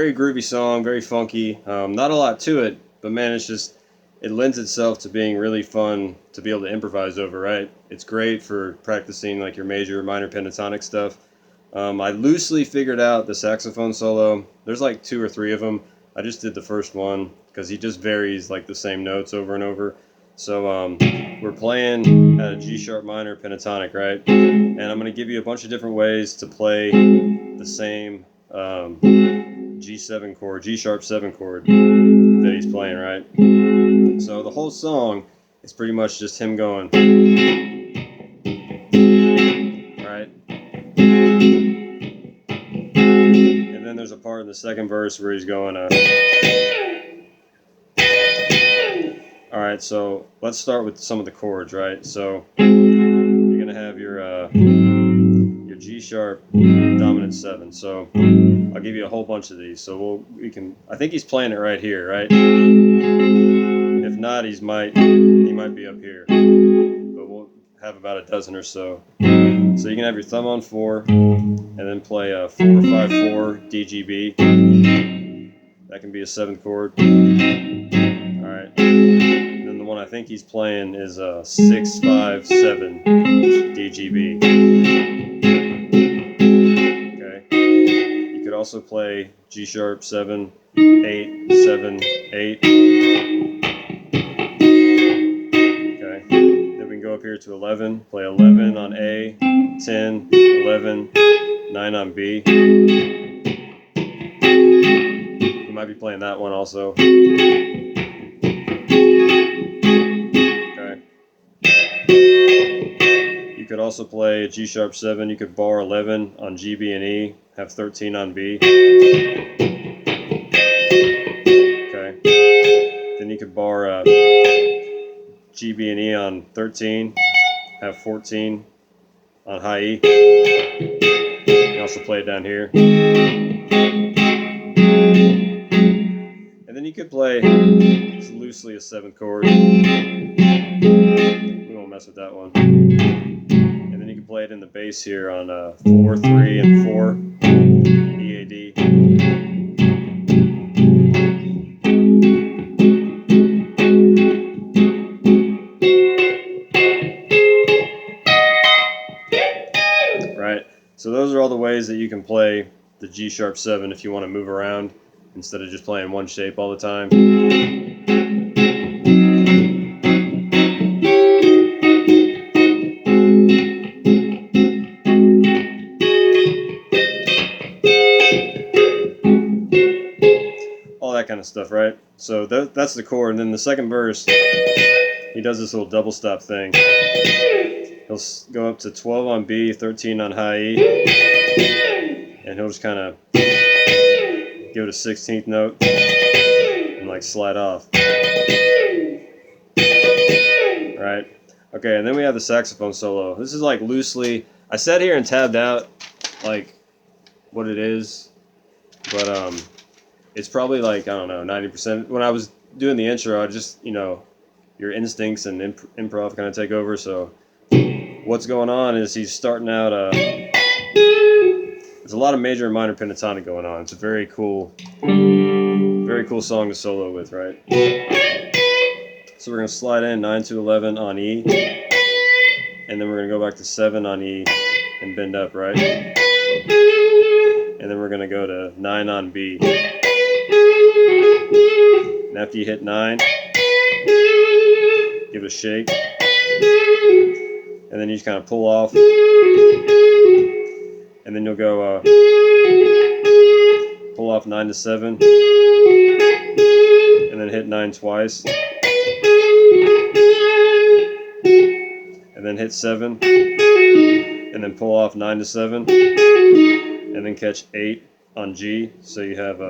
very groovy song, very funky. Not a lot to it, but man, it lends itself to being really fun to be able to improvise over, right? It's great for practicing like your major, minor pentatonic stuff. I loosely figured out the saxophone solo. There's like 2 or 3 of them. I just did the first one because he just varies like the same notes over and over. So we're playing at a G sharp minor pentatonic, right? And I'm going to give you a bunch of different ways to play the same G7 chord, G sharp 7 chord that he's playing, right? So the whole song is pretty much just him going, right? And then there's a part in the second verse where he's going, Alright, so let's start with some of the chords, right? So you're going to have your G sharp dominant 7. So I'll give you a whole bunch of these. So I think he's playing it right here, right? If not, he might be up here. But we'll have about a dozen or so. So you can have your thumb on 4 and then play a 4-5-4 DGB. That can be a 7th chord. Alright. And then the one I think he's playing is a 6-5-7 DGB. Okay. You could also play G sharp 7, 8, 7, 8. Okay. Then we can go up here to 11, play 11 on A, 10, 11, 9 on B. You might be playing that one also. Okay. You could also play G sharp 7. You could bar 11 on G, B, and E. Have 13 on B. Okay. Then you could bar G, B, and E on 13. Have 14 on high E. You can also play it down here. And then you could play loosely a 7th chord. We won't mess with that one. And then you can play it in the bass here on 4, 3, and 4. E, A, D. Right. So those are all the ways that you can play the G sharp 7 if you want to move around instead of just playing one shape all the time. All that kind of stuff, right? So that's the chord, and then the second verse, he does this little double stop thing. He'll go up to 12 on B, 13 on high E, and he'll just kind of give it a 16th note and like slide off. Right? Okay, and then we have the saxophone solo. This is like loosely, I sat here and tabbed out like what it is, but it's probably like, I don't know, 90%. When I was doing the intro, I just, your instincts and improv kind of take over. So what's going on is he's starting out, there's a lot of major and minor pentatonic going on. It's a very cool song to solo with, right? So we're going to slide in 9 to 11 on E, and then we're going to go back to 7 on E and bend up, right? And then we're going to go to 9 on B. And after you hit 9, give it a shake, and then you just kind of pull off, and then you'll go pull off 9 to 7, and then hit 9 twice, and then hit 7, and then pull off 9 to 7, and then catch 8 on G, so you have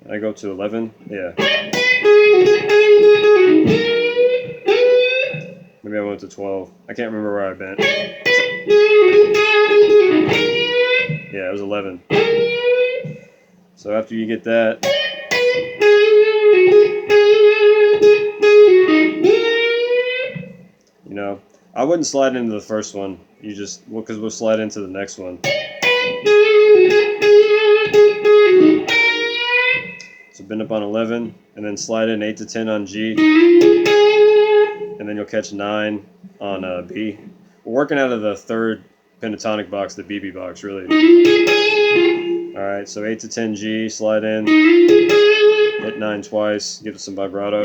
I go to 11, yeah. Maybe I went to 12. I can't remember where I bent. Yeah, it was 11. So after you get that, I wouldn't slide into the first one. You just, because we'll slide into the next one. So bend up on 11, and then slide in 8 to 10 on G, and then you'll catch 9 on B. We're working out of the third pentatonic box, the BB box, really. Alright, so 8 to 10 G, slide in, hit 9 twice, give it some vibrato,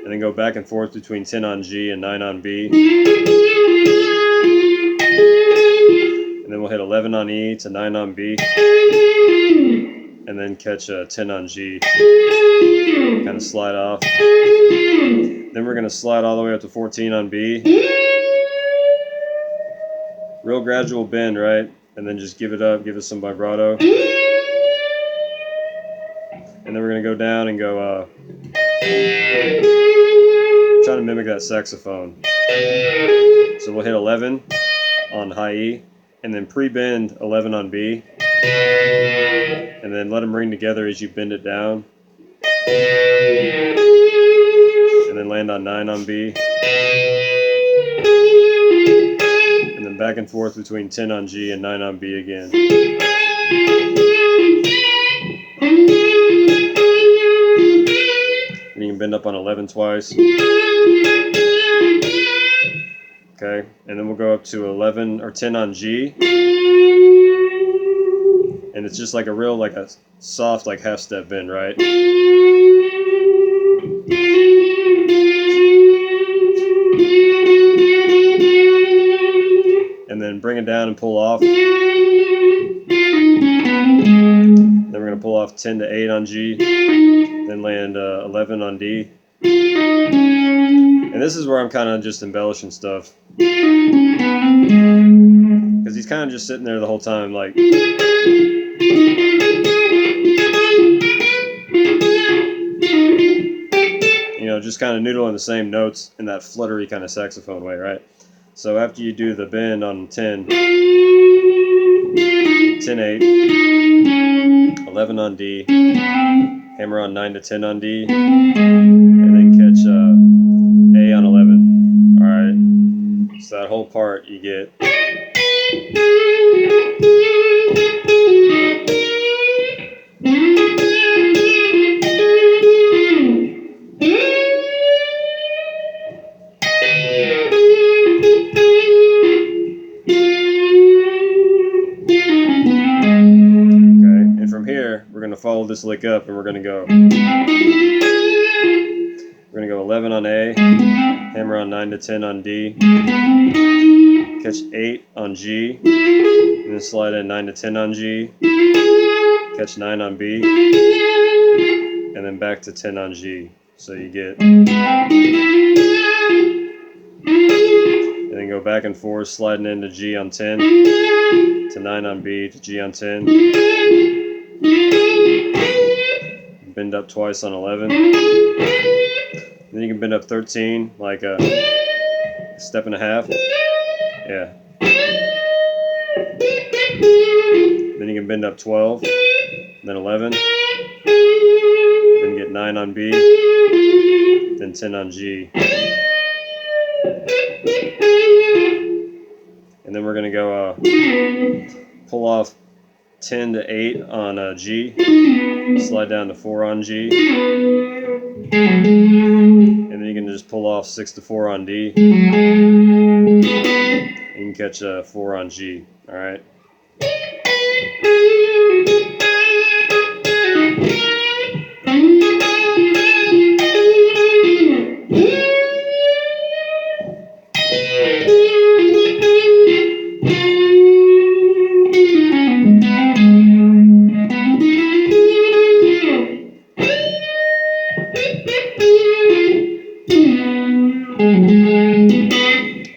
and then go back and forth between 10 on G and 9 on B. And then we'll hit 11 on E to 9 on B, and then catch 10 on G, kind of slide off. Then we're going to slide all the way up to 14 on B. Real gradual bend, right? And then just give it up, give it some vibrato. And then we're going to go down and go, trying to mimic that saxophone. So we'll hit 11 on high E, and then pre-bend 11 on B. And then let them ring together as you bend it down. And then land on 9 on B. And then back and forth between 10 on G and 9 on B again. And you can bend up on 11 twice. Okay, and then we'll go up to 11 or 10 on G. And it's just like a real, like a soft, like half step bend, right? And then bring it down and pull off. Then we're going to pull off 10 to 8 on G. Then land 11 on D. And this is where I'm kind of just embellishing stuff. Because he's kind of just sitting there the whole time, like. You know, just kind of noodling the same notes in that fluttery kind of saxophone way, right? So after you do the bend on 10, 10-8, 11 on D, hammer on 9 to 10 on D, and then catch A on 11. Alright, so that whole part you get. We're going to follow this lick up, and we're going to go 11 on A, hammer on 9 to 10 on D, catch 8 on G, and then slide in 9 to 10 on G, catch 9 on B, and then back to 10 on G. So you get, and then go back and forth, sliding into G on 10, to 9 on B, to G on 10. Bend up twice on 11. Then you can bend up 13, like a step and a half. Yeah. Then you can bend up 12, then 11. Then get 9 on B, then 10 on G. And then we're going to go pull off 10 to 8 on G, slide down to 4 on G, and then you can just pull off 6 to 4 on D, and you can catch 4 on G. Alright.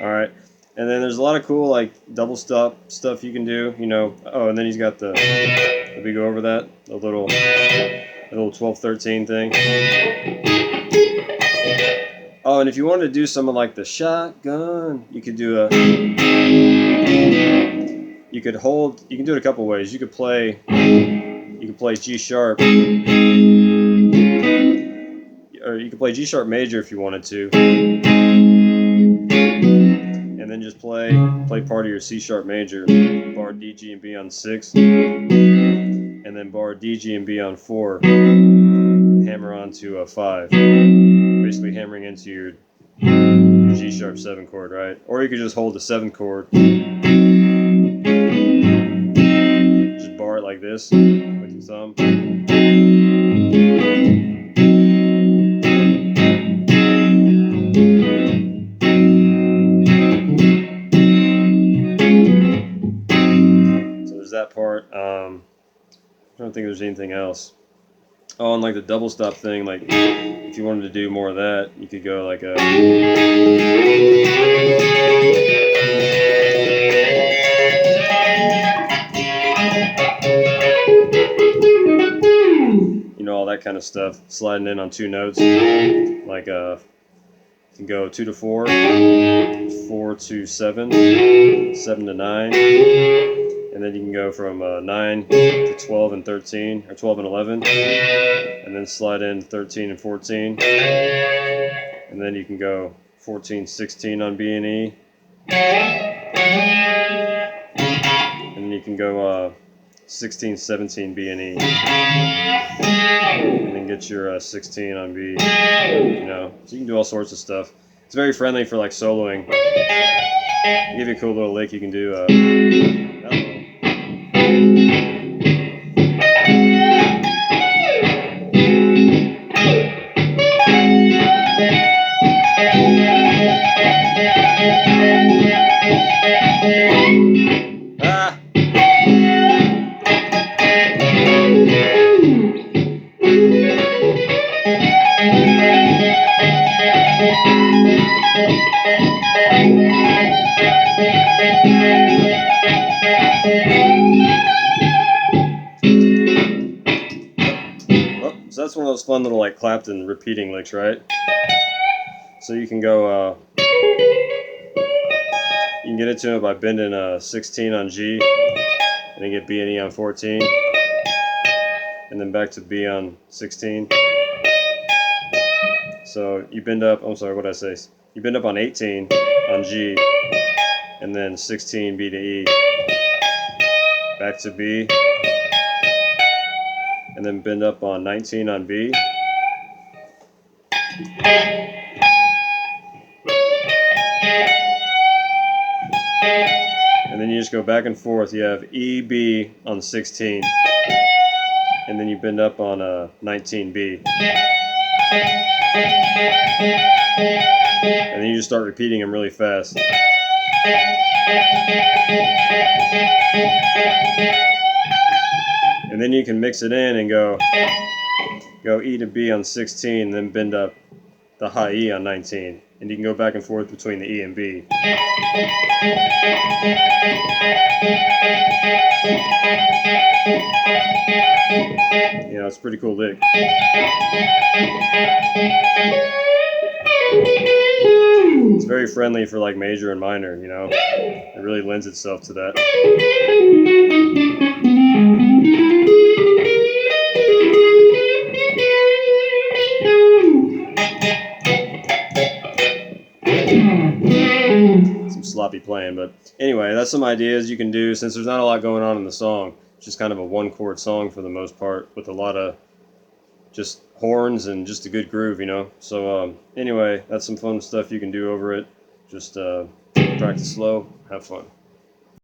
Alright, and then there's a lot of cool like double stop stuff you can do, you know. Oh, and then he's got the, let me go over that, the little 12-13 thing. Oh, and if you wanted to do something like the shotgun, you could do you can do it a couple ways. You could play G sharp, or you could play G sharp major if you wanted to. and then just play part of your C sharp major, bar D, G, and B on 6, and then bar D, G, and B on 4, hammer onto a 5, basically hammering into your G sharp 7 chord, right? Or you could just hold the 7th chord, just bar it like this with your thumb. So there's that part. I don't think there's anything else. Oh, and like the double stop thing, like if you wanted to do more of that, you could go like a, you know, all that kind of stuff, sliding in on 2 notes, like you can go 2 to 4, 4 to 7, 7 to 9, and then you can go from 9 to 12 and 13, or 12 and 11, and then slide in 13 and 14, and then you can go 14, 16 on B and E, and then you can go 16, 17 B and E, and then get your 16 on B, you know, so you can do all sorts of stuff. It's very friendly for like soloing. Give you a cool little lick you can do. So that's one of those fun little like Clapton repeating licks, right? So you can go, you can get into it by bending 16 on G, and then get B and E on 14, and then back to B on 16. So you bend up, I'm sorry, what did I say? You bend up on 18 on G, and then 16 B to E, back to B, and then bend up on 19 on B, and then you just go back and forth. You have E, B on 16, and then you bend up on 19B, and then you just start repeating them really fast. And then you can mix it in and go E to B on 16, then bend up the high E on 19. And you can go back and forth between the E and B. You know, it's a pretty cool lick. It's very friendly for like major and minor, you know. It really lends itself to that. Some sloppy playing, but anyway, that's some ideas you can do since there's not a lot going on in the song. It's just kind of a 1-chord song for the most part with a lot of just horns and just a good groove, you know. So anyway, that's some fun stuff you can do over it. Just practice slow, have fun.